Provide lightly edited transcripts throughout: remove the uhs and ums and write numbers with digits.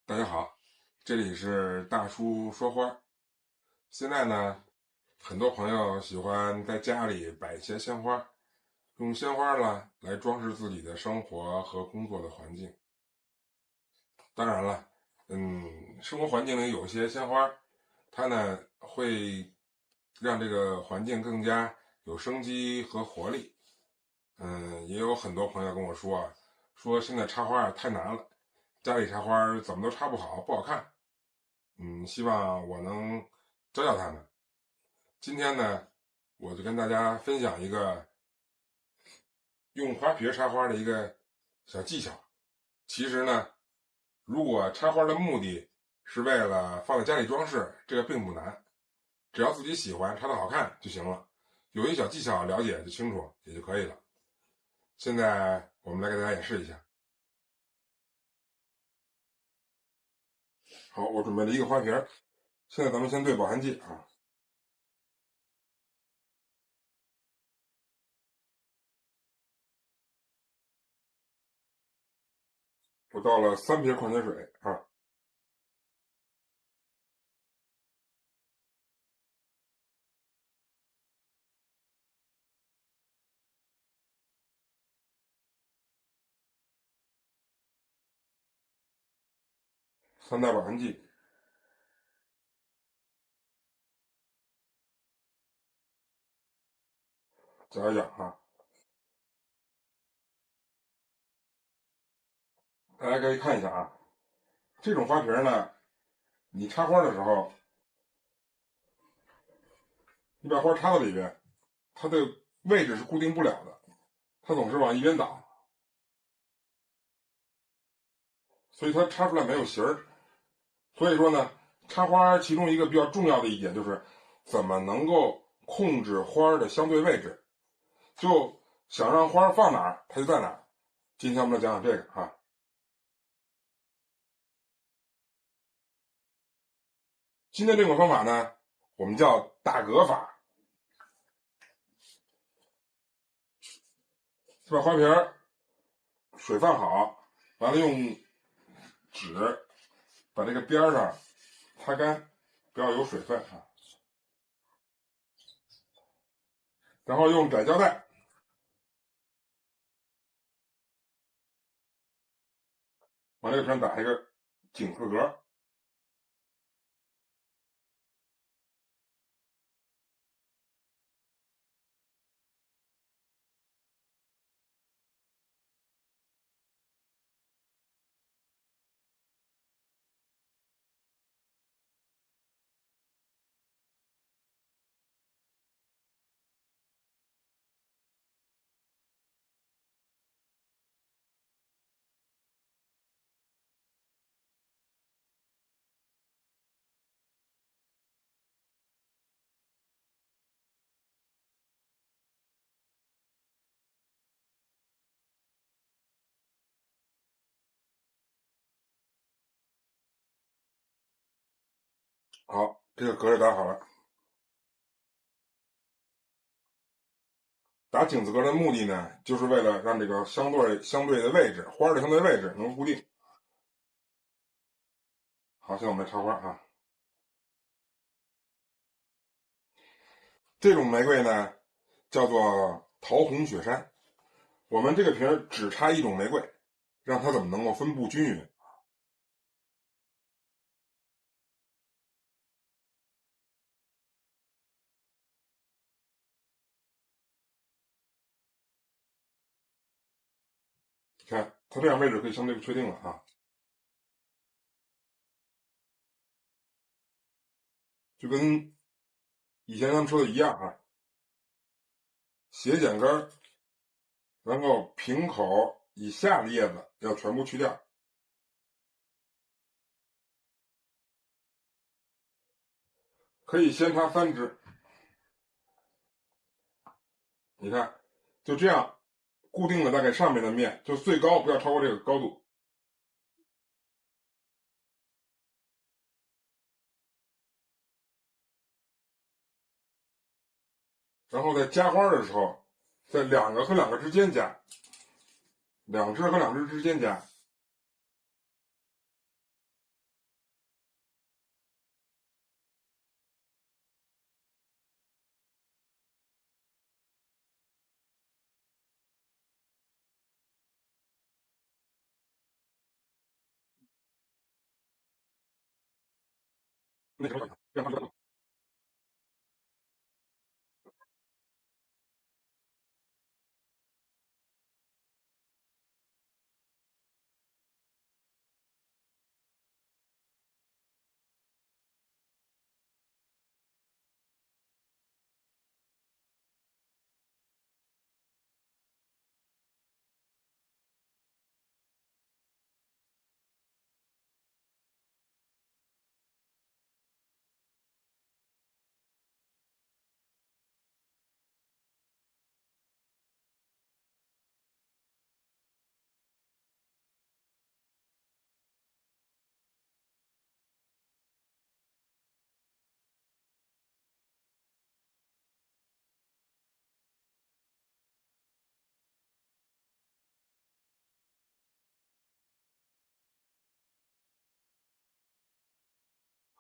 大家好，这里是大叔说花。现在呢，很多朋友喜欢在家里摆一些鲜花，用鲜花呢来装饰自己的生活和工作的环境。当然了，生活环境里有些鲜花，它呢会让这个环境更加有生机和活力。也有很多朋友跟我说啊，说现在插花太难了，家里插花怎么都插不好，不好看。希望我能教教他们。今天呢，我就跟大家分享一个用花瓶插花的一个小技巧。其实呢，如果插花的目的是为了放在家里装饰，这个并不难，只要自己喜欢，插的好看就行了。有一小技巧了解就清楚也就可以了。现在我们来给大家演示一下。好，我准备了一个花瓶，现在咱们先兑饱含剂啊。我倒了3瓶矿泉水啊。3袋饱含剂，搅一搅啊。大家可以看一下啊，这种花瓶呢，你插花的时候，你把花插到里边，它的位置是固定不了的，它总是往一边倒，所以它插出来没有形儿。所以说呢，插花其中一个比较重要的一点就是怎么能够控制花的相对位置，就想让花放哪儿，它就在哪儿。今天我们来讲讲这个啊。今天这种方法呢，我们叫打格法，就把花瓶水放好，完了用纸把这个边上擦干，不要有水分啊。然后用窄胶带往这个上打一个井字格。好，这个格也打好了。打井字格的目的呢，就是为了让这个相对的位置，花的相对位置能够固定。好，现在我们来插花啊。这种玫瑰呢，叫做桃红雪山。我们这个瓶只插一种玫瑰，让它怎么能够分布均匀。看它这样位置可以相对确定了啊。就跟以前咱们说的一样啊，斜剪根，然后瓶口以下的叶子要全部去掉。可以先插3支，你看，就这样固定了大概上面的面，就最高不要超过这个高度。然后在加花的时候，在2个和2个之间加，2支和2支之间加。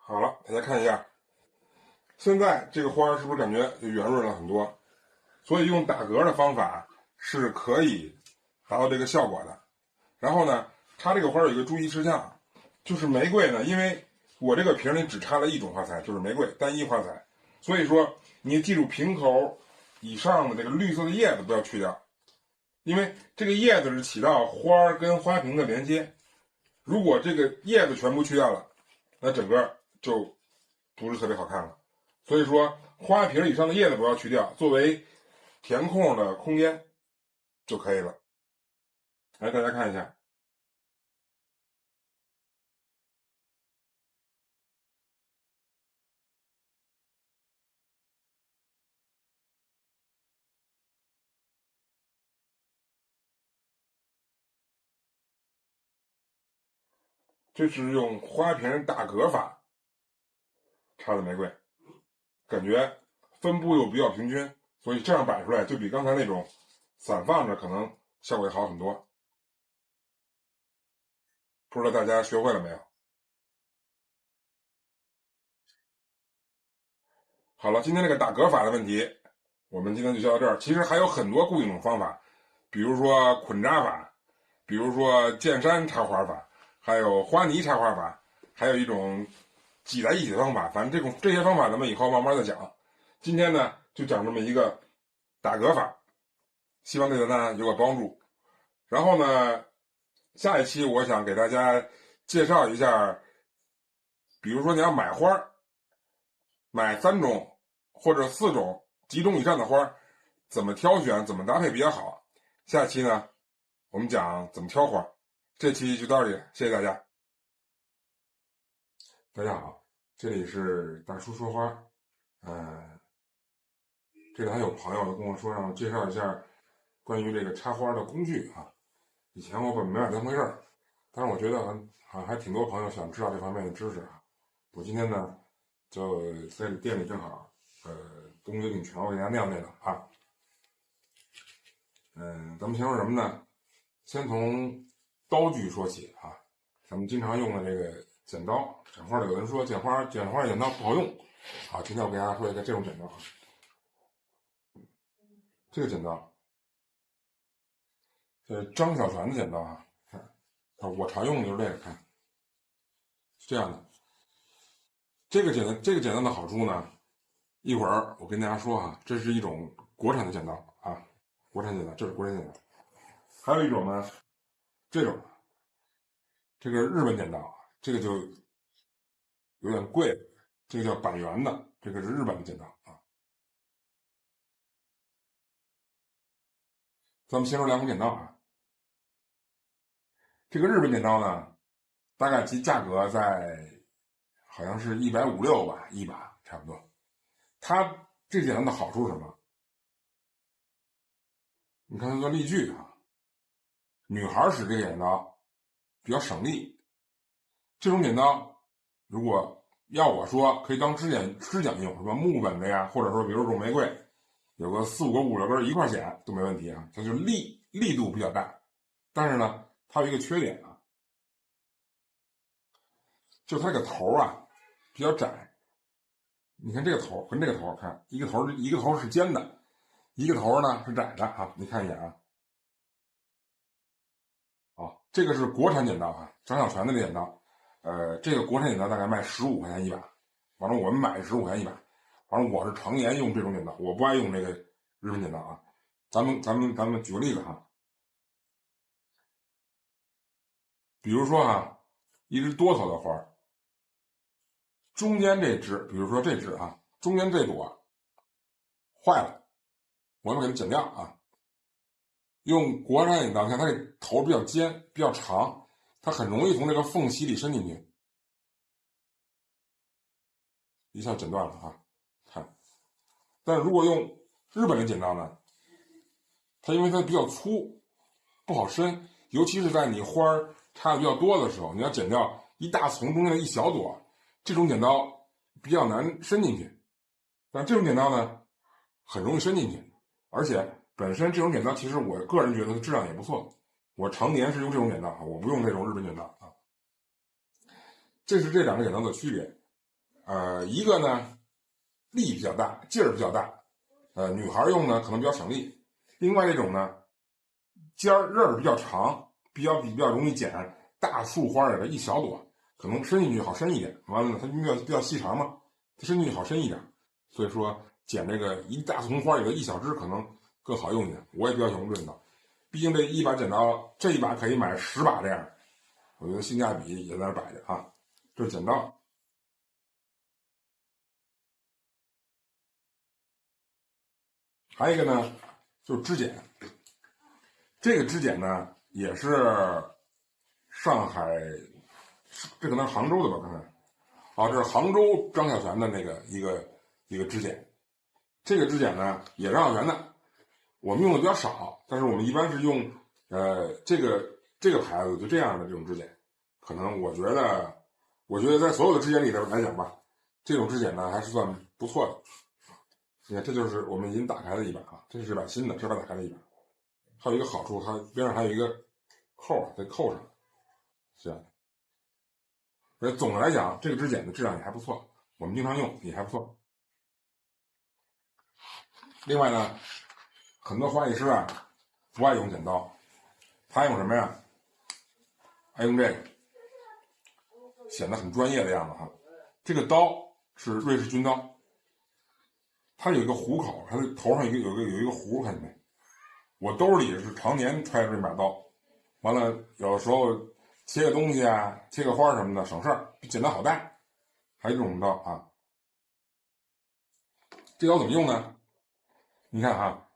好了，大家看一下，现在这个花是不是感觉就圆润了很多？所以用打嗝的方法是可以达到这个效果的。然后呢，它这个花有一个注意事项，就是玫瑰呢，因为我这个瓶里只插了一种花材，就是玫瑰单一花材，所以说你记住瓶口以上的这个绿色的叶子不要去掉，因为这个叶子是起到花跟花瓶的连接。如果这个叶子全部去掉了，那整个就不是特别好看了。所以说，花瓶以上的叶子不要去掉，作为填空的空间就可以了。来，大家看一下，这是用花瓶打嗝法插的玫瑰，感觉分布又比较平均，所以这样摆出来就比刚才那种散放着可能效果好很多。不知道大家学会了没有？好了，今天这个打嗝法的问题，我们今天就教到这儿。其实还有很多固定的方法，比如说捆扎法，比如说剑山插花法，还有花泥插花法，还有一种挤在一起的方法。反正这些方法咱们以后慢慢的讲。今天呢就讲这么一个打嗝法，希望对大家有个帮助。然后呢，下一期我想给大家介绍一下，比如说你要买花，买3种或者4种、几种以上的花，怎么挑选、怎么搭配比较好。下期呢，我们讲怎么挑花。这期就到这里，谢谢大家。大家好，这里是大叔说花。这里还有朋友跟我说让我介绍一下关于这个插花的工具啊。以前我本没把当回事儿，但是我觉得好像还挺多朋友想知道这方面的知识啊。我今天呢，就在店里正好，东西给你全我给大家念叨念叨啊。咱们先说什么呢？先从刀具说起啊。咱们经常用的这个剪刀，剪花的有人说剪花剪刀不好用，好，今天我给大家说一个这种剪刀。这个剪刀，这是张小泉的剪刀啊，看，我常用的就是这个，看，是这样的。这个剪刀的好处呢，一会儿我跟大家说哈，这是一种国产的剪刀啊，国产剪刀，这是国产剪刀。还有一种呢，这种，这个日本剪刀，这个就有点贵了，这个叫板垣的，这个是日本的剪刀啊。咱们先说2种剪刀啊。这个日本剪刀呢，大概其价格在好像是150-160吧，一把差不多。它这剪刀的好处是什么？你看它做例句啊，女孩使这个剪刀比较省力。这种剪刀如果要我说，可以当指甲用，什么木本的呀，或者说比如种玫瑰，有个4、5个、5、6根一块剪都没问题啊。它就力度比较大，但是呢，它有一个缺点啊，就它这个头啊比较窄。你看这个头跟这个头，看一个头是尖的，一个头呢是窄的啊。你看一眼啊，这个是国产剪刀啊，张小泉的这剪刀，这个国产剪刀大概卖15块钱一把，反正我们买15块钱一把，反正我是常年用这种剪刀，我不爱用这个日本剪刀啊。咱们举个例子哈，比如说啊，一只多头的花，中间这只，比如说这只啊，中间这朵坏了，我们给它剪掉啊。用国产剪刀，看它这头比较尖，比较长，它很容易从这个缝隙里伸进去，一下剪断了啊！看，但是如果用日本的剪刀呢，它因为它比较粗，不好伸，尤其是在你花插的比较多的时候，你要剪掉一大丛中间的一小朵，这种剪刀比较难伸进去。但这种剪刀呢，很容易伸进去，而且本身这种剪刀其实我个人觉得质量也不错，我常年是用这种剪刀啊，我不用这种日本剪刀啊。这是这两个剪刀的区别。一个呢力比较大，劲儿比较大，女孩用呢可能比较省力。另外这种呢尖儿刃儿比较长，比较容易剪大束花里的一小朵，可能伸进去好伸一点。完了呢，它比较细长嘛，它伸进去好伸一点。所以说剪这个一大丛花里的一小枝可能更好用一点。我也比较喜欢用剪刀，毕竟这一把剪刀，这一把可以买10把这样，我觉得性价比也在那摆着啊。这是剪刀。还有一个呢，就是指剪。这个指剪呢，也是上海，这可能是杭州的吧？看看，啊，这是杭州张小泉的那个一个指剪。这个指剪呢，也是张小泉的，我们用的比较少，但是我们一般是用这个牌子就这样的这种指剪。可能我觉得在所有的指剪里头来讲吧，这种指剪呢还是算不错的。你看，这就是我们已经打开了一把啊，这是把新的，这把打开了一把。还有一个好处，它边上还有一个扣啊，再扣上，这样。总的来讲，这个指剪的质量也还不错，我们经常用也还不错。另外呢，很多花艺师啊不爱用剪刀，他用什么呀？爱用这个，显得很专业的样子哈。这个刀是瑞士军刀。它有一个壶口，它的头上有一个壶，看见没？我兜里是常年揣着这把刀，完了有的时候切个东西啊，切个花什么的省事儿，比剪刀好带。还有这种刀啊，这刀怎么用呢？你看啊，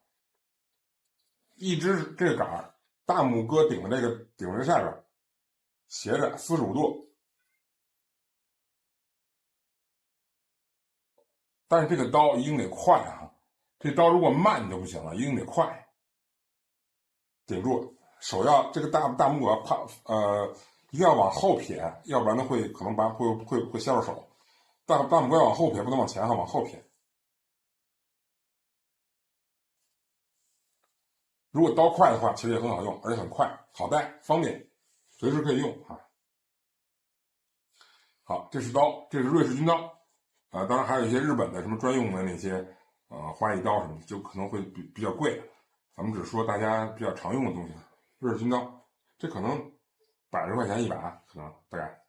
一只这个杆大拇哥顶在这下边，斜着45度。但是这个刀一定得快啊，这刀如果慢就不行了，一定得快。顶住，手要这个大拇哥一定要往后撇，要不然呢可能会削着手。大拇哥要往后撇，不能往前哈，往后撇。如果刀快的话，其实也很好用，而且很快，好带，方便，随时可以用啊。好，这是刀，这是瑞士军刀。当然还有一些日本的什么专用的那些花艺刀什么的，就可能会比较贵。咱们只说大家比较常用的东西。瑞士军刀，这可能100块钱一把，可能大概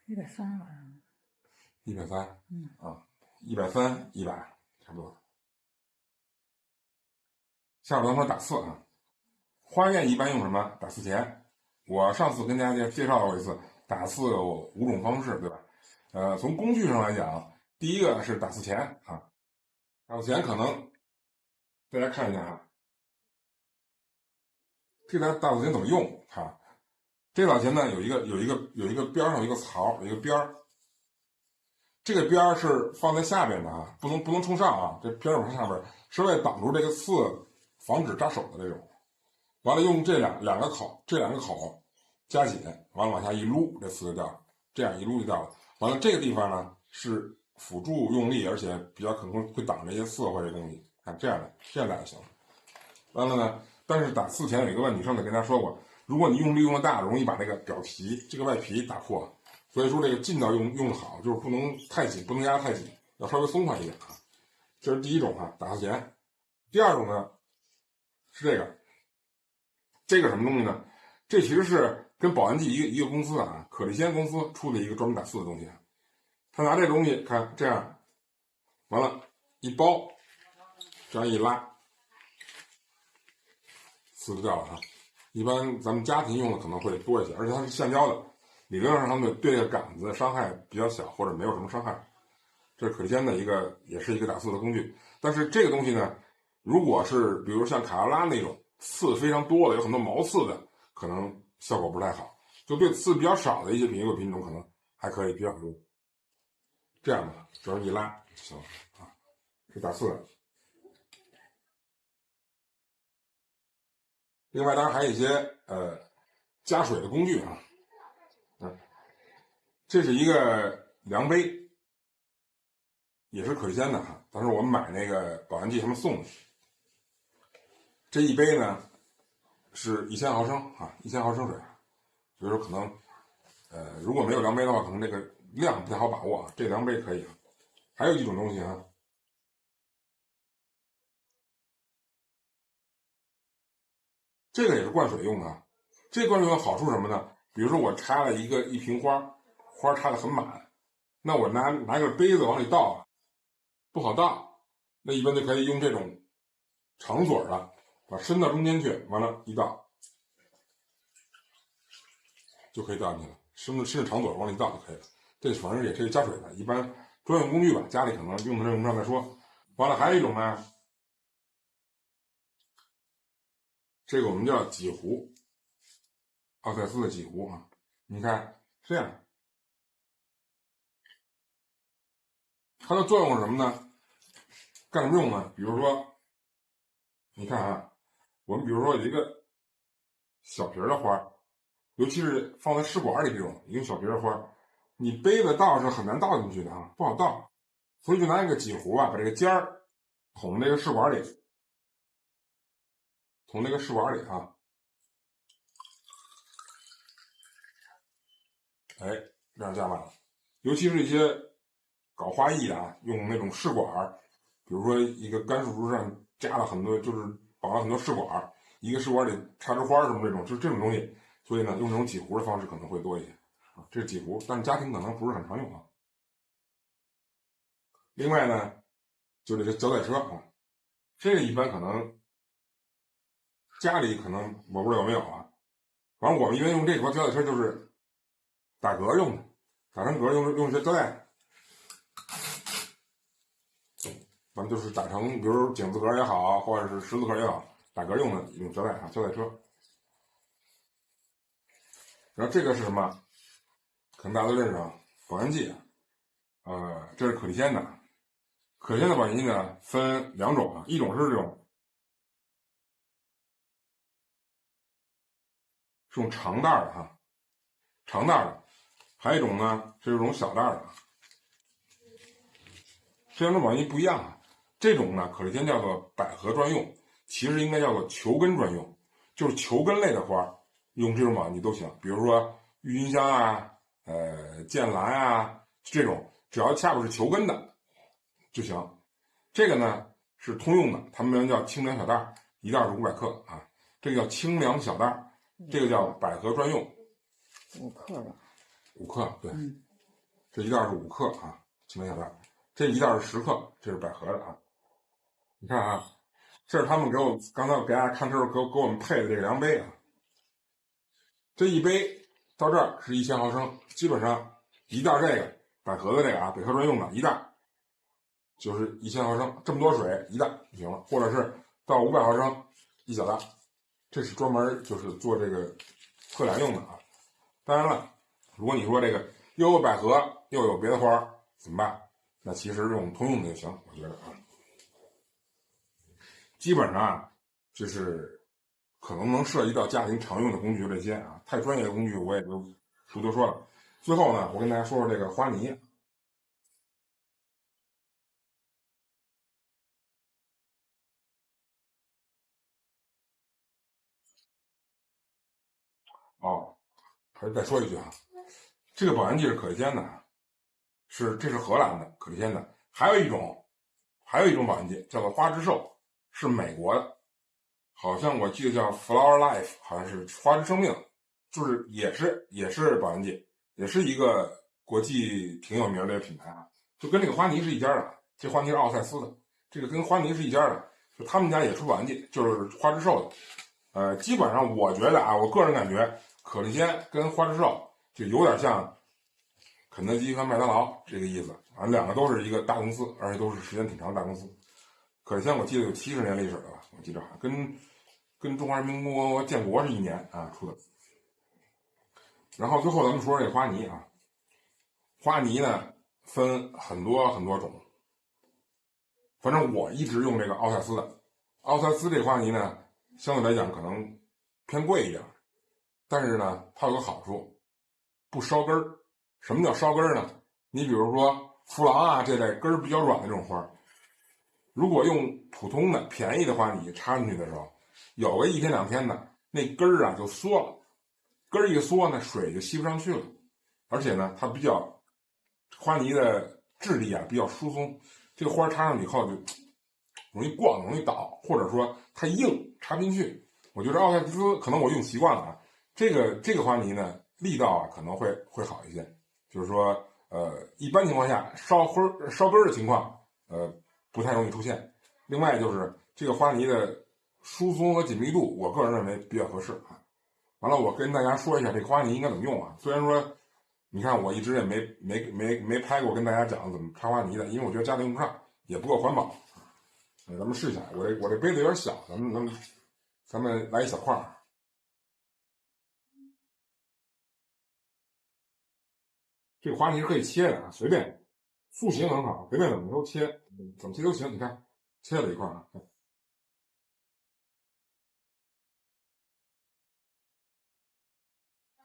130吧。130，啊，130一把，差不多。下边咱说打刺啊，花店一般用什么？打刺钳。我上次跟大家介绍过一次，打刺有5种方式，对吧？从工具上来讲，第一个是打刺钳啊，打刺钳可能大家看一下啊，这台打刺钳怎么用啊？这打刺钳呢有一个边上有一个槽，有一个边儿，这个边儿是放在下边的啊，不能冲上啊，这边儿往上边是为了挡住这个刺，防止扎手的这种。完了用这两个口夹紧，完了往下一撸，这刺就掉了，这样一撸就掉了。完了这个地方呢是辅助用力，而且比较可能会挡这些刺或者东西。看这样打就行了。完了呢，但是打刺前有一个问题，上次跟大家说过，如果你用力用的大，容易把这个表皮这个外皮打破。所以说这个劲道用的好，就是不能太紧，不能压太紧，要稍微松快一点啊。这是第一种啊，打刺钳。第二种呢是这个什么东西呢？这其实是跟保安剂一个公司啊，可利鲜公司出的一个专门打刺的东西。他拿这东西看这样，完了，一包，这样一拉，刺就掉了啊。一般咱们家庭用的可能会多一些，而且它是橡胶的，理论上它们对这个杆子伤害比较小，或者没有什么伤害。这是可利鲜的也是一个打刺的工具。但是这个东西呢，如果是比如像卡罗拉那种刺非常多的，有很多毛刺的，可能效果不太好。就对刺比较少的一些苹果品种，可能还可以比较好用。这样的，只要一拉就行了啊，是打刺的。另外，当然还有一些加水的工具啊，这是一个量杯，也是可利鲜的哈。当时我们买那个保安剂他们送的，这一杯呢是1000毫升啊，1000毫升水，所以说可能如果没有量杯的话，可能这个量不太好把握啊。这量杯可以。还有一种东西啊，这个也是灌水用的啊。这个灌水用的好处是什么呢？比如说我插了一瓶花，花插的很满，那我拿个杯子往里倒啊，不好倒，那一般就可以用这种长嘴的，把伸到中间去，完了，一倒就可以倒进去了。伸着长嘴往里倒就可以了。这反正也是加水的，一般专用工具吧，家里可能用不上再说。完了，还有一种呢，这个我们叫几壶，奥赛斯的几壶啊。你看这样，它的作用是什么呢？干什么用呢？比如说，你看啊，我们比如说有一个小瓶的花，尤其是放在试管里这种一个小瓶的花，你杯子倒是很难倒进去的啊，不好倒，所以就拿一个几壶啊，把这个尖儿捅这个试管里，捅那个试管里啊，哎，这样加满了。尤其是一些搞花艺的啊，用那种试管，比如说一个干树枝上加了很多，就是绑了很多试管，一个试管里插枝花什么这种，就是这种东西。所以呢，用这种几壶的方式可能会多一些啊。这是几壶，但是家庭可能不是很常用啊。另外呢，就这个胶带车啊，这个一般可能家里可能我不知道有没有啊。反正我们一般用这条胶带车就是打嗝用的，打成嗝用这胶带，咱们就是打成比如井字格也好，或者是十字格也好，打嗝用的一种胶带啊，胶带车。然后这个是什么？可能大家都认识啊，保鲜剂啊，这是可利鲜的。可利鲜的保鲜剂呢分2种啊，一种是这种长袋的哈，长袋的，还有一种呢是这种小袋的。这2种保鲜剂不一样啊。这种呢，可利鲜叫做百合专用，其实应该叫做球根专用，就是球根类的花用这种保鲜剂都行。比如说郁金香啊、剑兰啊这种，只要下边是球根的就行。这个呢是通用的，他们名叫清凉小袋，一袋是500克啊，这个叫清凉小袋，这个叫百合专用。5克吧？5克，对，这一袋是5克啊，清凉小袋。这一袋是10克，这是百合的啊。你看啊，这是他们刚才给大家看时候给我们配的这个量杯啊。这一杯到这儿是1000毫升，基本上一袋这个百合的这个啊，百合专用的一袋就是1000毫升，这么多水一袋就行了，或者是到500毫升一小袋，这是专门就是做这个测量用的啊。当然了，如果你说这个又有百合又有别的花怎么办？那其实用通用的就行，我觉得啊。基本上啊，就是可能涉及到家庭常用的工具这些啊，太专业的工具我也就不多说了。最后呢，我跟大家说说这个花泥。哦，还是再说一句啊，这个保鲜剂是可利鲜的，这是荷兰的可利鲜的。还有一种保鲜剂叫做花之寿，是美国的，好像我记得叫 Flower Life， 好像是花之生命就是也是保鲜剂，也是一个国际挺有名的品牌啊，就跟这个花泥是一家的。这花泥是奥赛斯的，这个跟花泥是一家的，就他们家也出保鲜剂，就是花之寿的。基本上我觉得啊，我个人感觉可丽鲜跟花之寿就有点像肯德基和麦当劳这个意思啊，两个都是一个大公司，而且都是时间挺长的大公司。可丽鲜我记得有70年历史了吧，我记着跟中华人民共和国建国是一年啊出的。然后最后咱们说这花泥啊，花泥呢分很多很多种，反正我一直用这个奥赛斯的。奥赛斯这花泥呢，相对来讲可能偏贵一点，但是呢，它有个好处，不烧根儿。什么叫烧根儿呢？你比如说弗朗啊这类根儿比较软的这种花，如果用普通的便宜的花泥插进去的时候，有个1天2天的，那根儿啊就缩了，根儿一缩呢，水就吸不上去了，而且呢，它比较花泥的质地啊比较疏松，这个花插上以后就容易逛，容易倒，或者说太硬插不进去。我觉得奥赛斯可能我用习惯了啊，这个花泥呢力道啊可能会好一些，就是说一般情况下烧根儿的情况不太容易出现。另外就是这个花泥的疏松和紧密度，我个人认为比较合适啊。完了，我跟大家说一下这个花泥应该怎么用啊。虽然说你看我一直也没拍过跟大家讲怎么插花泥的，因为我觉得家里用不上，也不够环保。咱们试一下，我这杯子有点小，咱们来一小块儿。这个花泥是可以切的啊，随便，塑形很好，随便怎么都切，怎么切都行。你看，切了一块啊，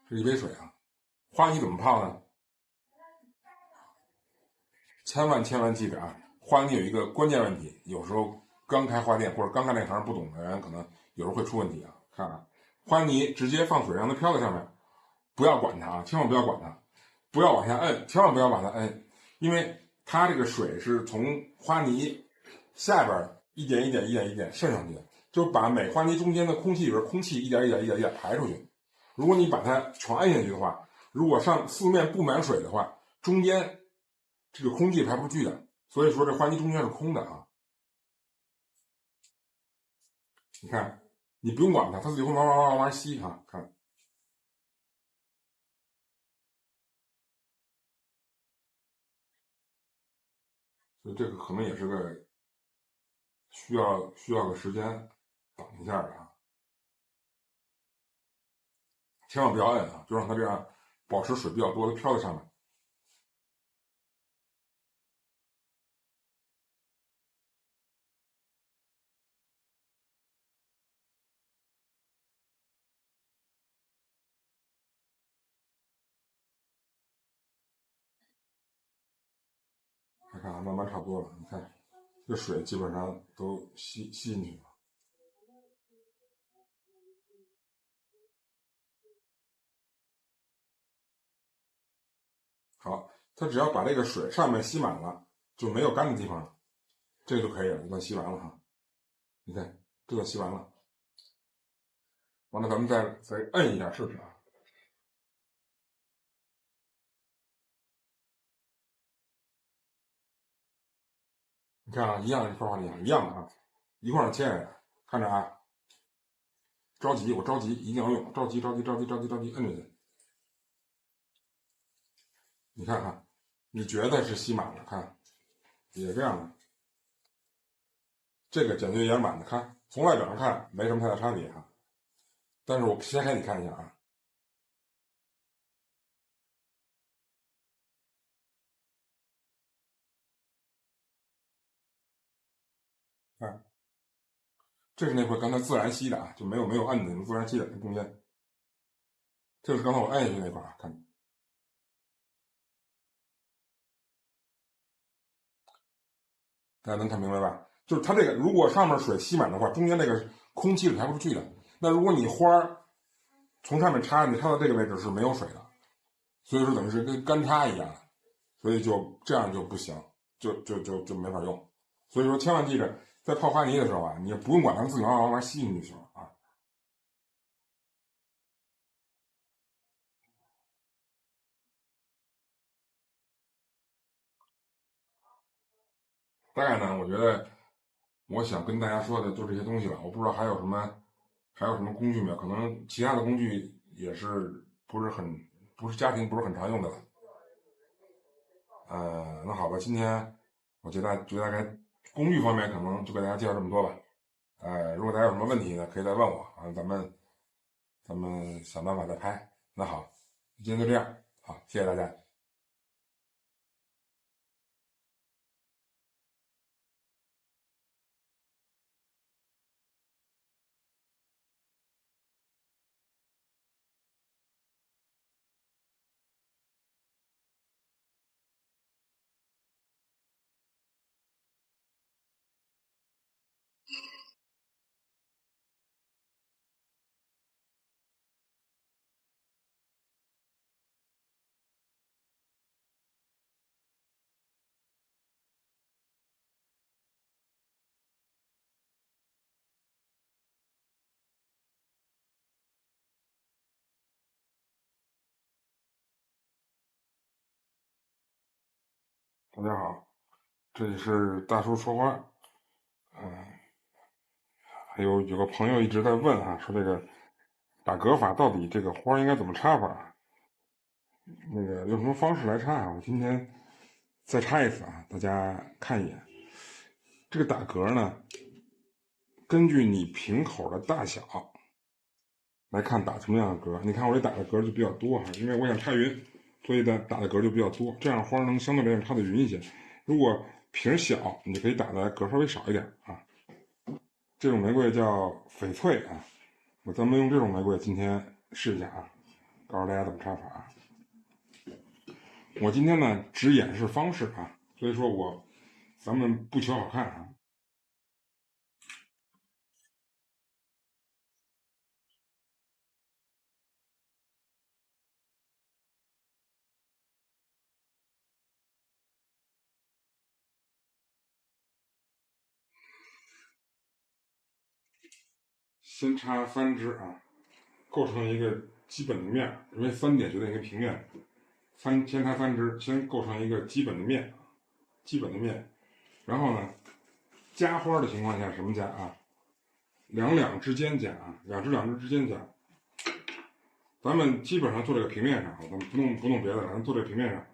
这一杯水啊。花泥怎么泡呢？千万记着啊，花泥有一个关键问题，有时候刚开花店或者刚干这行不懂的人，可能有时候会出问题啊。看啊，花泥直接放水让它飘在上面，不要管它啊，千万不要管它，不要往下摁，千万不要把它摁，因为它这个水是从花泥下边一点一点渗上去的，就把每花泥中间的空气里边空气一点排出去。如果你把它全摁下去的话，如果上四面不满水的话，中间这个空气排不出去的，所以说这花泥中间是空的啊。你看，你不用管它，它自己会慢慢吸啊。看，所以这个可能也是个需要个时间等一下的啊。千万不要摁啊，就让它这样保持水比较多，它飘在上面。看啊，慢慢差不多了。你看，这水基本上都吸进去了。好，它只要把这个水上面吸满了，就没有干的地方了，这个就可以了，就算吸完了哈。你看，这算吸完了。完了，咱们再摁一下试试啊。你看啊，一样是花花泥一样的啊，一块儿切下来，看着啊。着急，我着急，一定要用，着急，摁着去。你看看，你觉得是吸满了，看，也这样的。这个简约圆满的，看，从外表上看没什么太大差别哈。但是我切开你看一下啊，看，这是那块刚才自然吸的啊，就没有摁的那种自然吸的中间。这是刚才我摁下去那块啊，看，大家能看明白吧？就是它这个，如果上面水吸满的话，中间这个空气是排不出去的。那如果你花从上面插，你插到这个位置是没有水的，所以说等于是跟干插一样，所以就这样就不行，就没法用。所以说千万记着，在泡花泥的时候啊，你不用管它自己慢慢吸进去就行了啊。大概呢，我觉得我想跟大家说的就这些东西了。我不知道还有什么工具没有？可能其他的工具也是不是家庭不是很常用的了。那好吧，今天我觉得大概工具方面可能就给大家介绍这么多吧。如果大家有什么问题呢，可以再问我啊，咱们想办法再拍。那好，今天就这样，好，谢谢大家。大家好，这里是大叔说话。还有个朋友一直在问啊，说这个打嗝法到底这个花应该怎么插法？那个用什么方式来插啊？我今天再插一次啊，大家看一眼。这个打嗝呢，根据你瓶口的大小来看打什么样的嗝。你看我这打的嗝就比较多哈，因为我想插匀，所以呢打的嗝就比较多，这样花能相对来讲插的匀一些。如果瓶小，你就可以打的嗝稍微少一点啊。这种玫瑰叫翡翠啊，咱们用这种玫瑰今天试一下啊，告诉大家怎么插法啊。我今天呢只演示方式啊，所以说咱们不求好看啊。先插3支啊，构成一个基本的面，因为3点决定一个平面。先插3支，先构成一个基本的面，然后呢，夹花的情况下什么夹啊？两之间夹啊，两支之间夹。咱们基本上做这个平面上，咱们不弄别的，咱们做这个平面上，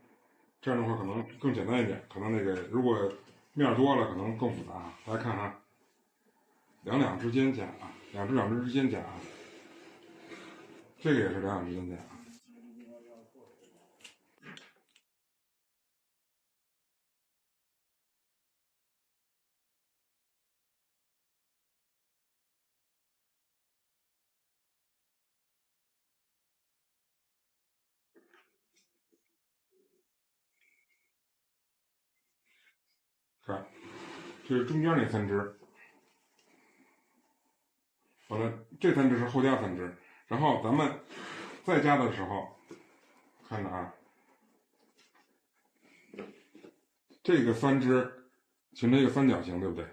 这样的话可能更简单一点。可能那个如果面多了，可能更复杂啊。大家看啊，两之间夹啊，两支之间夹啊，这个也是两之间夹啊。看，这是中间那3支，完了这3支是后加3支，然后咱们再加的时候，看着啊，这个3支形成一个三角形，对不对？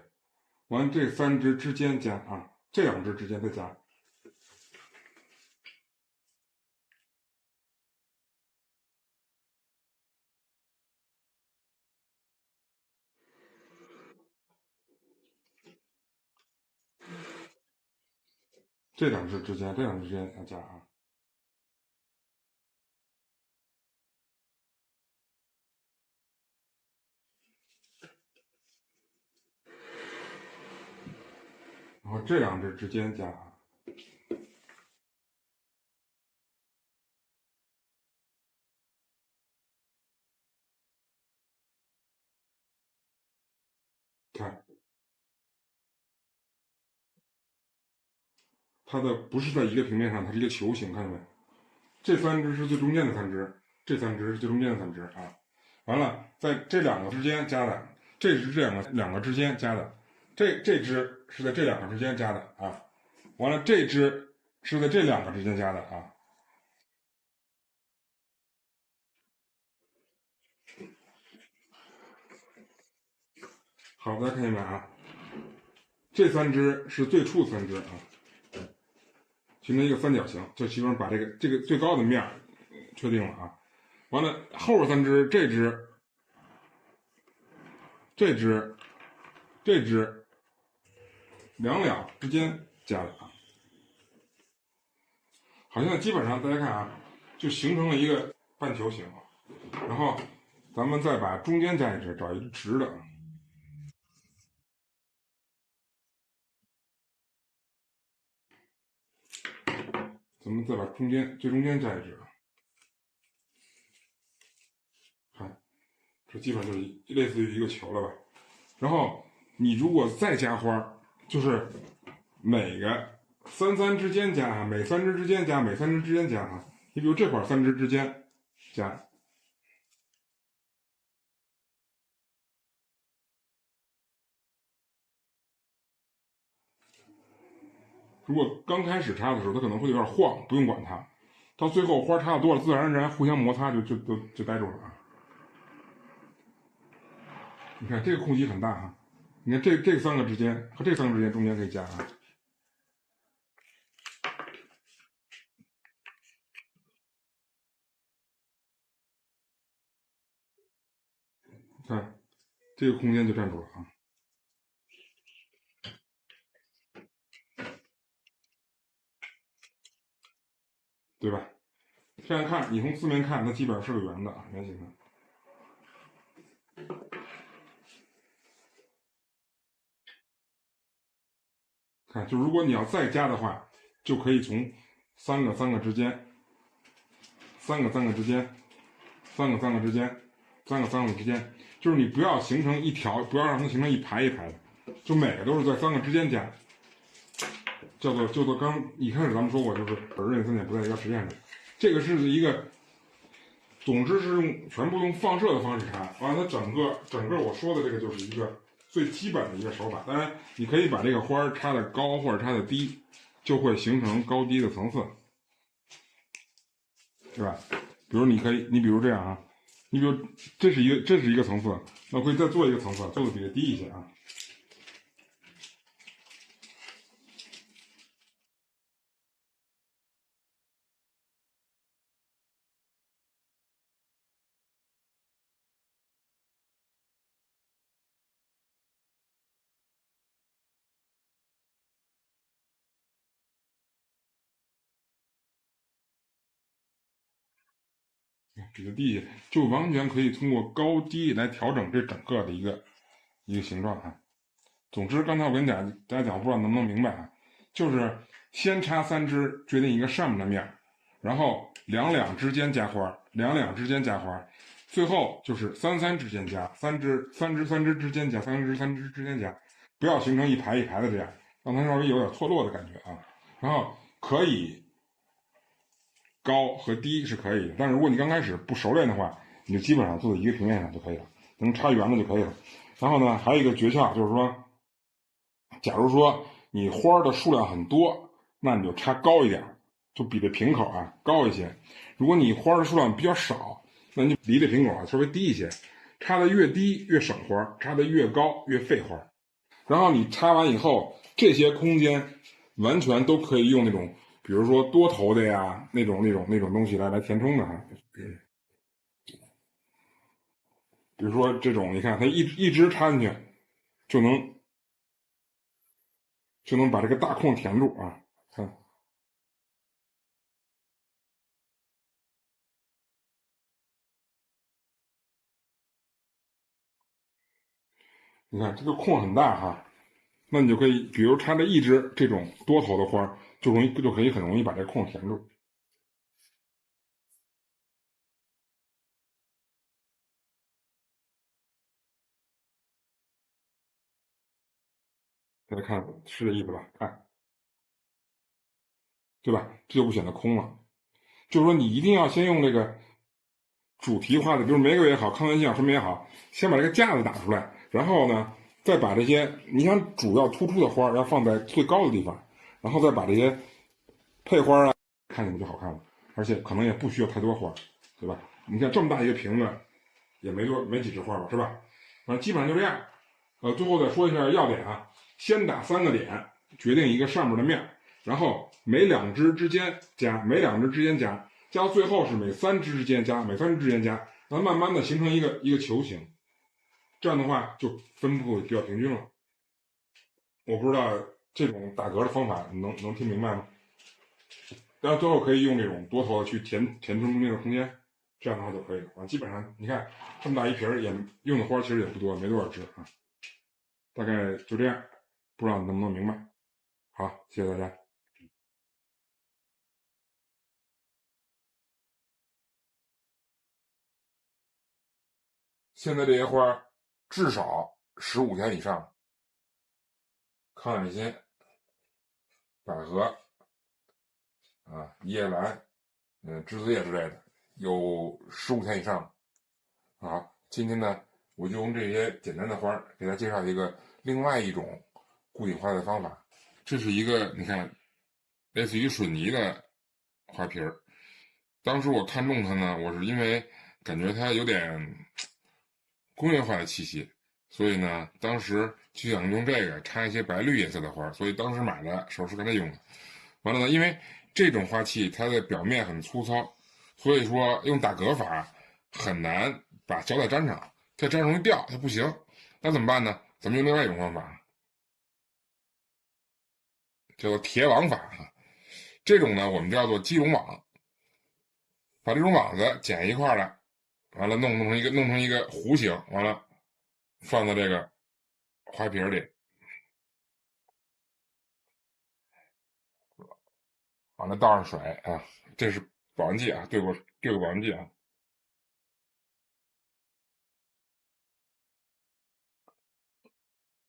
完这3支之间加啊，这2支之间再加。这2支之间要加啊。然后这2支之间加啊。看，它的不是在一个平面上，它是一个球形，看见没？这3支是最中间的3支，这3支是最中间的3支啊。完了，在这2个之间加的，这是这两个之间加的，这支是在这2个之间加的啊。完了，这支是在这2个之间加的啊。好，大家看见没啊？这3支是最初3支啊，形成一个三角形，就基本上把这个最高的面确定了啊。完了，后边3支，这支这只两两之间加俩，好像基本上大家看啊，就形成了一个半球形。然后咱们再把中间加一只，找一只直的。咱们再把最中间加一只。看，这基本上就是类似于一个球了吧。然后你如果再加花，就是每个3之间加啊，每3只之间加，每3只之间加啊。你比如这块3只之间加。如果刚开始插的时候，它可能会有点晃，不用管它。到最后花插的多了，自然而然互相摩擦就呆住了啊。你看这个空隙很大啊，你看这3个之间和这3个之间中间可以加啊。看这个空间就占住了啊，对吧？这样看，你从四面看，它基本上是个圆的啊，圆形的。看，就如果你要再加的话，就可以从3个之间，3个之间，3个之间，3个之间，就是你不要形成一条，不要让它形成一排一排的，就每个都是在3个之间加。叫做刚一开始咱们说过，就是本刃3点不在一个实验上，这个是一个，总之是全部用放射的方式插，完了它整个我说的这个就是一个最基本的一个手法。当然你可以把这个花插的高或者插的低，就会形成高低的层次，对吧？比如你比如这样啊，你比如这是一个层次，那我可以再做一个层次，做的比这低一些啊。比较低，就完全可以通过高低来调整这整个的一个形状啊。总之，刚才我跟大家讲，不知道能不能明白啊？就是先插3支，决定一个上面的面，然后两之间加花，两之间加花，最后就是3之间加，3支之间加，3支之间加，不要形成一排一排的这样，让它稍微有点脱落的感觉啊。然后可以。高和低是可以的，但是如果你刚开始不熟练的话，你就基本上坐在一个平面上就可以了，能插圆的就可以了。然后呢，还有一个诀窍就是说，假如说你花的数量很多，那你就插高一点，就比这瓶口啊高一些。如果你花的数量比较少，那你就离这瓶口啊稍微低一些。插的越低越省花，插的越高越费花。然后你插完以后，这些空间完全都可以用那种。比如说多头的呀，那种东西来填充的哈。比如说这种，你看它一直插进去，就能把这个大空填住啊。看，你看这个空很大哈，那你就可以，比如插了一只这种多头的花，就可以很容易把这空填住。大家看是这意思吧？看，对吧？这就不显得空了。就是说，你一定要先用这个主题化的，比如玫瑰也好，康文心也好，什么也好，先把这个架子打出来，然后呢，再把这些你想主要突出的花要放在最高的地方，然后再把这些配花啊看起来就好看了，而且可能也不需要太多花，对吧？你看这么大一个瓶子，也没几枝花吧，是吧？反正基本上就这样。最后再说一下要点啊，先打3个点，决定一个上面的面，然后每2支之间加，每2支之间加，加到最后是每3支之间加，每3支之间加，然后慢慢的形成一个球形，这样的话就分布比较平均了。我不知道这种打嗝的方法你能听明白吗？然后最后可以用这种多头去填中间的空间，这样的话就可以了啊。基本上你看这么大一瓶儿，也用的花其实也不多，没多少支啊。大概就这样，不知道你能不能明白？好，谢谢大家。现在这些花至少15天以上，康乃馨、百合啊、夜兰、栀子叶之类的，有15天以上。好，今天呢，我就用这些简单的花给大家介绍一个另外一种固定花的方法。这是一个你看，类似于水泥的花瓶儿。当时我看中它呢，我是因为感觉它有点工业化的气息，所以呢，当时就想用这个插一些白绿颜色的花，所以当时买的时候是跟它用的。完了呢，因为这种花器它的表面很粗糙，所以说用打嗝法很难把胶带粘上，它粘容易掉，它不行。那怎么办呢？咱们用另外一种方法，叫做铁网法。这种呢，我们叫做鸡笼网，把这种网子剪一块来，完了弄成一个弧形，完了放在这个花瓶里，完了倒上水啊，这是保温剂啊，兑个保温剂啊，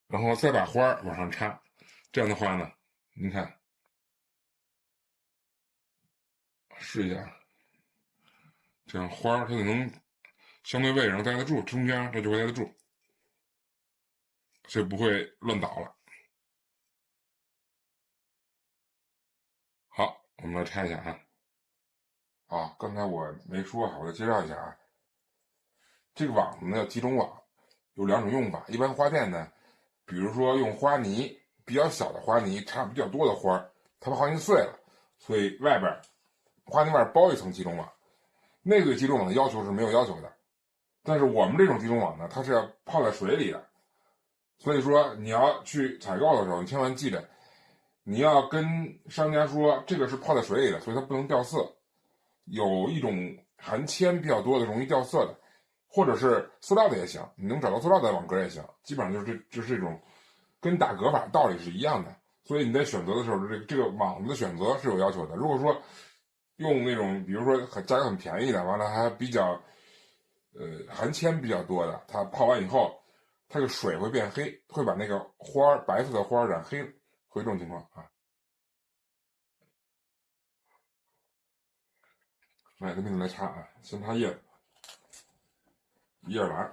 然后再把花往上插，这样的话呢，您看试一下，这样花它就能相对位置上待得住，中间它就会待得住，就不会乱倒了。好，我们来拆一下啊。啊，刚才我没说好，我再介绍一下啊。这个网子呢叫几种网，有2种用法。一般花店呢，比如说用花泥比较小的花泥插比较多的花，它怕花泥碎了，所以外边花泥外包一层集中网。那个集中网的要求是没有要求的，但是我们这种集中网呢，它是要泡在水里的，所以说你要去采购的时候，你千万记得，你要跟商家说这个是泡在水里的，所以它不能掉色。有一种含铅比较多的、容易掉色的，或者是塑料的也行，你能找到塑料的网格也行。基本上就是这种，跟打嗝法道理是一样的。所以你在选择的时候，这个网子的选择是有要求的。如果说用那种，比如说价格很便宜的，完了还比较，含铅比较多的，它泡完以后，它的水会变黑，会把那个花白色的花染黑了，会有这种情况啊。来，跟命来插啊，先插叶子，叶儿来。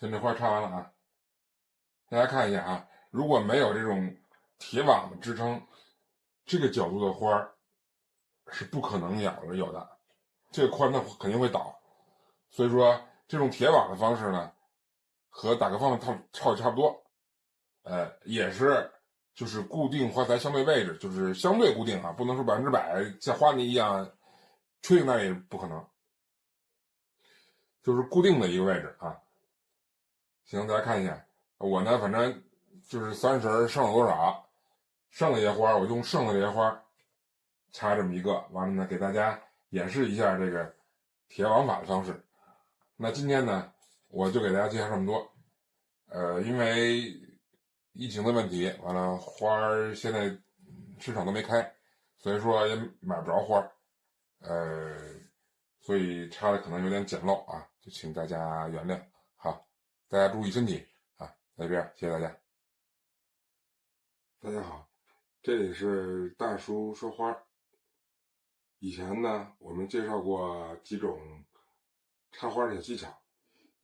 先这花插完了啊，大家看一下啊，如果没有这种铁网的支撑，这个角度的花是不可能有的，这个宽它肯定会倒。所以说，这种铁网的方式呢，和打个方差不多，也是就是固定花材相对位置，就是相对固定啊，不能说100%像花泥一样确定那也不可能，就是固定的一个位置啊。行，大家看一下，我呢反正就是30剩了多少，剩了一些花，我用剩的这些花插这么一个，完了呢给大家演示一下这个铁网法的方式。那今天呢，我就给大家介绍这么多。因为疫情的问题，完了花儿现在市场都没开，所以说也买不着花儿，所以插的可能有点简陋啊，就请大家原谅。好，大家注意身体啊，在这边谢谢大家。大家好，这里是大叔说花。以前呢，我们介绍过几种插花的小技巧，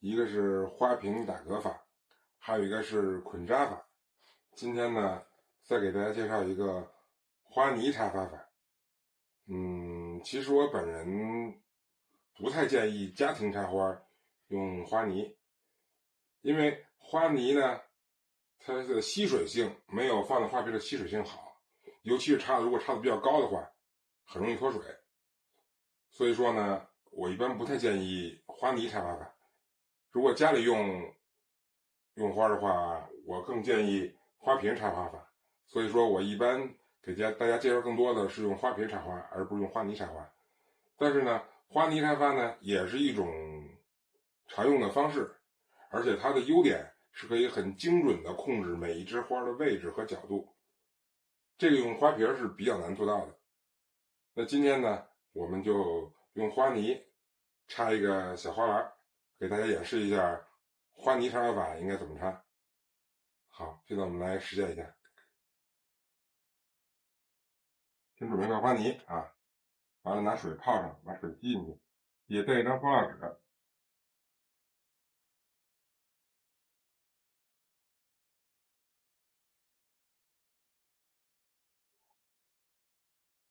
一个是花瓶打格法，还有一个是捆扎法。今天呢，再给大家介绍一个花泥插花法。其实我本人不太建议家庭插花用花泥，因为花泥呢，它的吸水性没有放在花瓶的吸水性好，尤其是如果插的比较高的话，很容易脱水。所以说呢，我一般不太建议花泥插花法。如果家里用花的话，我更建议花瓶插花法。所以说我一般给大家介绍更多的是用花瓶插花，而不是用花泥插花。但是呢，花泥插花呢也是一种常用的方式，而且它的优点是可以很精准的控制每一枝花的位置和角度，这个用花瓶是比较难做到的。那今天呢，我们就用花泥插一个小花篮，给大家演示一下花泥插花法应该怎么插。好，现在我们来实践一下。先准备个花泥啊，完了拿水泡上，把水滴进去，也带一张塑料纸。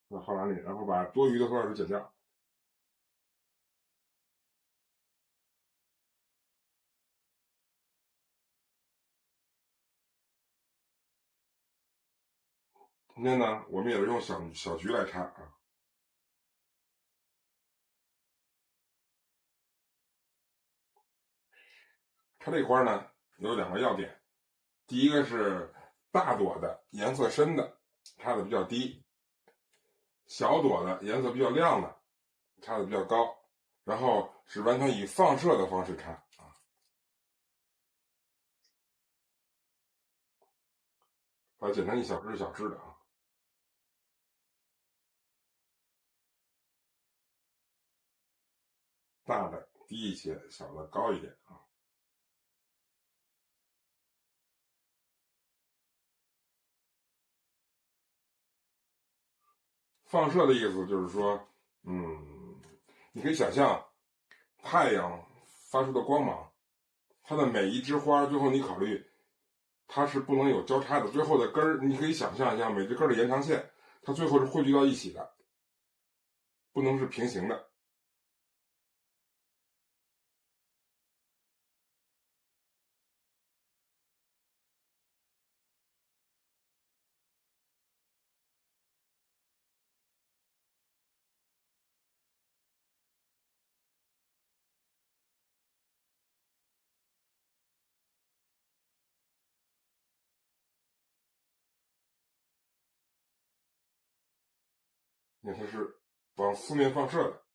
在花篮里，然后把多余的塑料纸剪掉。今天呢，我们也是用小菊来插啊。插这花呢，有2个要点，第一个是大朵的颜色深的插的比较低，小朵的颜色比较亮的插的比较高，然后是完全以放射的方式插啊，把它剪成一小枝的啊，大的低一些，小的高一点啊。放射的意思就是说，你可以想象太阳发出的光芒，它的每一枝花，最后你考虑它是不能有交叉的，最后的根儿，你可以想象一下每只根的延长线，它最后是汇聚到一起的，不能是平行的。你看它是往四面放射的。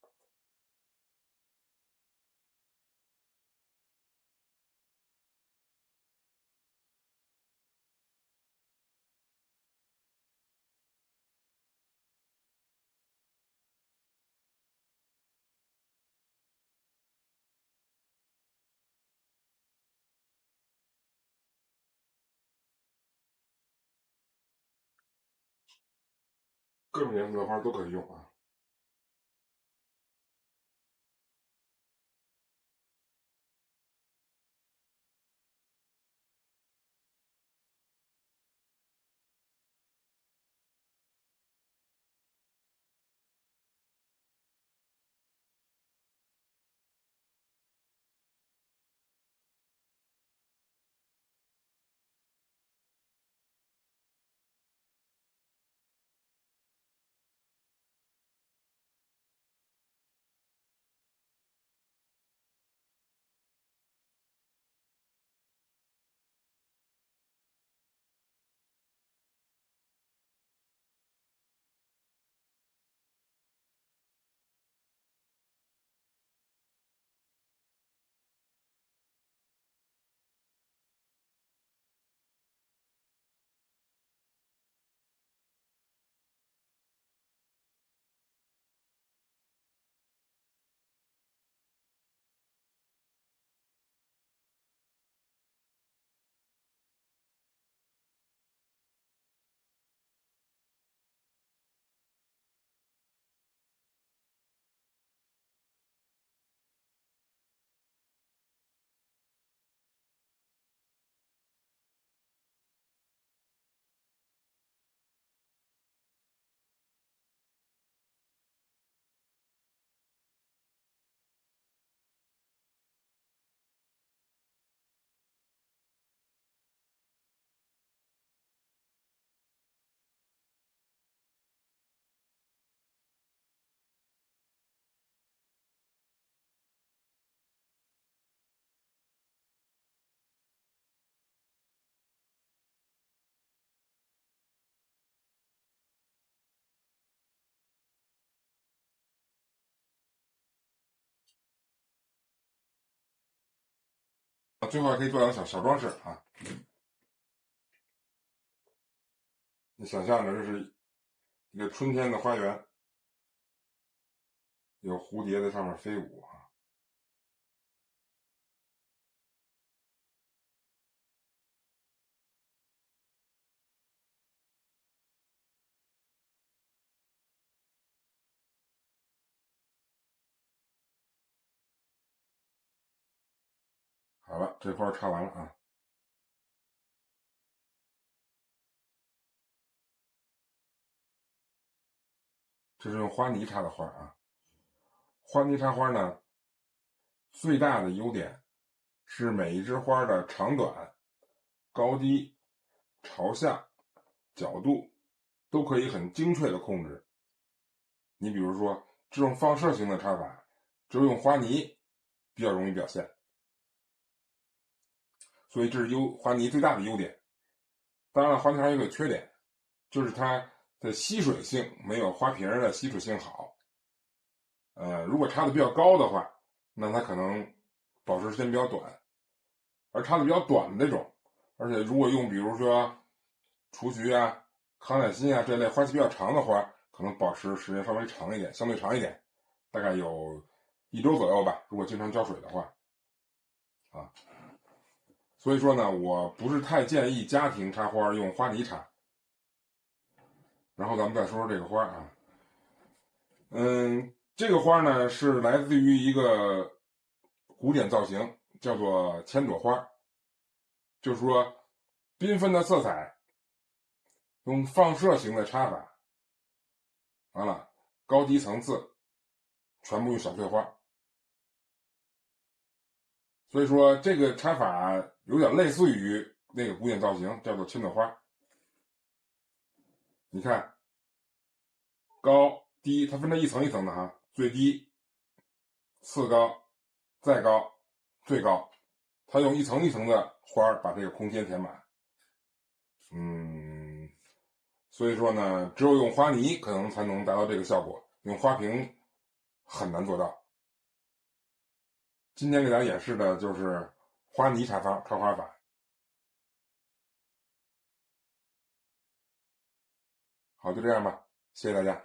各种颜色的花都可以用啊。最后还可以做两个小装饰啊。你想象着这是一个春天的花园，有蝴蝶在上面飞舞啊。好了，这花插完了啊。这是用花泥插的花啊。花泥插花呢，最大的优点是每一枝花的长短、高低、朝下、角度都可以很精确的控制。你比如说这种放射型的插法，只有用花泥比较容易表现，所以这是花泥最大的优点。当然了，花泥插有个缺点，就是它的吸水性没有花瓶的吸水性好。如果插的比较高的话，那它可能保持时间比较短，而插的比较短的这种，而且如果用比如说雏菊啊、康乃馨啊这类花期比较长的花，可能保持时间稍微长一点，相对长一点，大概有1周左右吧。如果经常浇水的话，啊，所以说呢，我不是太建议家庭插花用花泥插。然后咱们再说说这个花啊，这个花呢是来自于一个古典造型，叫做千朵花，就是说缤纷的色彩，用放射型的插法，完了高低层次全部用小碎花，所以说这个插法有点类似于那个古典造型，叫做千朵花。你看高低它分成一层一层的哈，最低、次高、再高、最高，它用一层一层的花把这个空间填满。所以说呢，只有用花泥可能才能达到这个效果，用花瓶很难做到。今天给大家演示的就是花泥插花法。好，就这样吧，谢谢大家。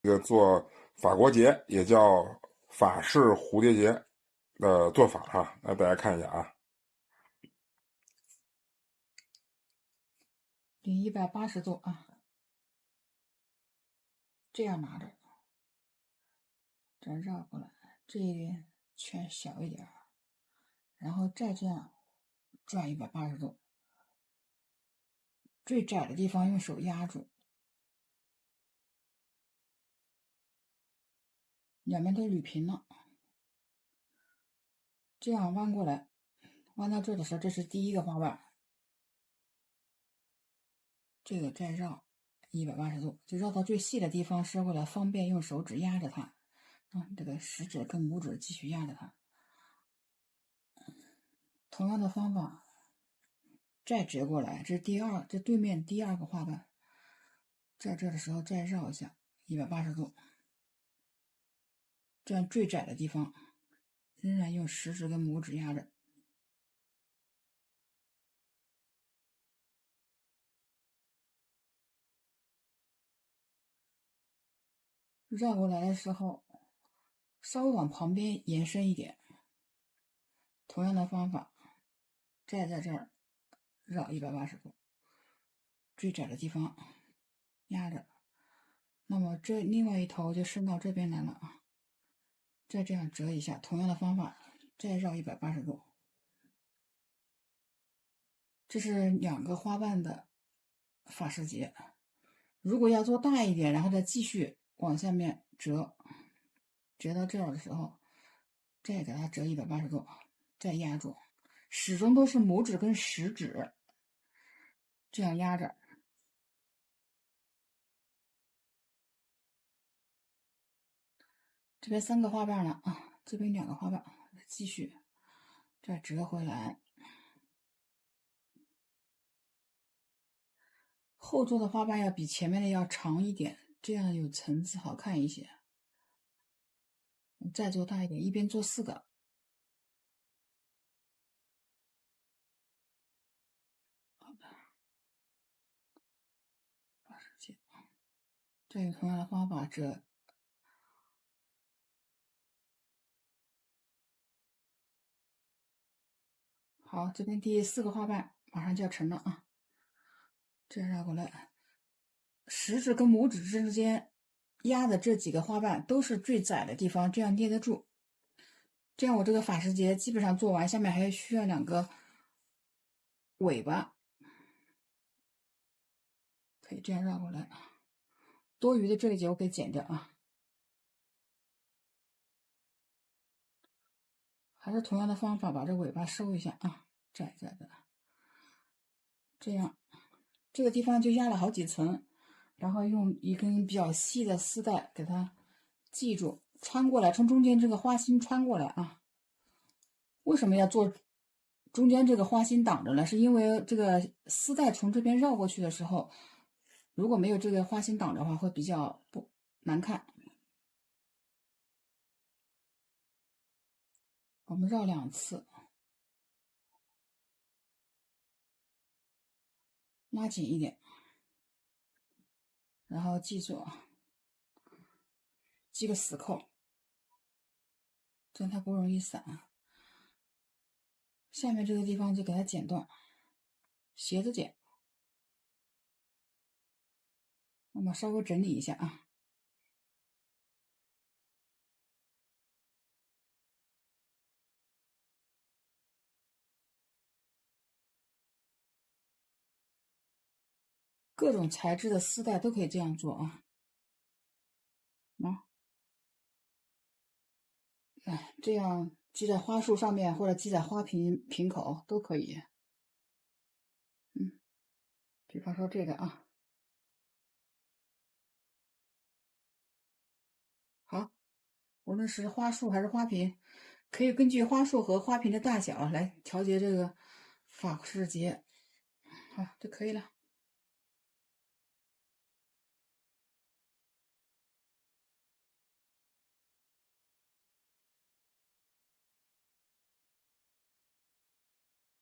这个做法国结也叫法式蝴蝶结的做法哈，来大家看一下啊。离180度啊，这样拿着，这样绕过来，这一边圈小一点，然后再这样转180度，最窄的地方用手压住，两边都捋平了，这样弯过来，弯到这的时候，这是第一个花瓣，这个再绕180度，就绕到最细的地方收过来，方便用手指压着它。这个食指跟拇指继续压着它。同样的方法，再折过来，这对面第二个花瓣，在这的时候再绕一下180度，这样最窄的地方仍然用食指跟拇指压着。绕过来的时候，稍微往旁边延伸一点。同样的方法，再在这儿绕180度，最窄的地方压着。那么这另外一头就伸到这边来了啊，再这样折一下，同样的方法再绕180度。这是2个花瓣的法式结。如果要做大一点，然后再继续往下面折，折到这儿的时候，再给它折180度，再压住，始终都是拇指跟食指这样压着。这边3个花瓣了啊，这边2个花瓣，继续再折回来。后做的花瓣要比前面的要长一点，这样有层次，好看一些。再做大一点，一边做4个。再用同样的方法折。好，这边第4个花瓣马上就要成了啊，这样绕过来，食指跟拇指之间压的这几个花瓣都是最窄的地方，这样捏得住。这样我这个法式结基本上做完，下面还需要2个尾巴，可以这样绕过来，多余的这一节我给剪掉啊。还是同样的方法，把这尾巴收一下啊，窄窄的，这样这个地方就压了好几层，然后用一根比较细的丝带给它系住，穿过来，从中间这个花心穿过来啊。为什么要做中间这个花心挡着呢？是因为这个丝带从这边绕过去的时候，如果没有这个花心挡的话，会比较不难看。我们绕2次，拉紧一点，然后记住啊，系个死扣，这样它不容易散。下面这个地方就给它剪断，斜着剪。那么稍微整理一下啊。各种材质的丝带都可以这样做啊。这样系在花束上面，或者系在花瓶口都可以。比方说这个啊。好，无论是花束还是花瓶，可以根据花束和花瓶的大小来调节这个法式结。好，就可以了。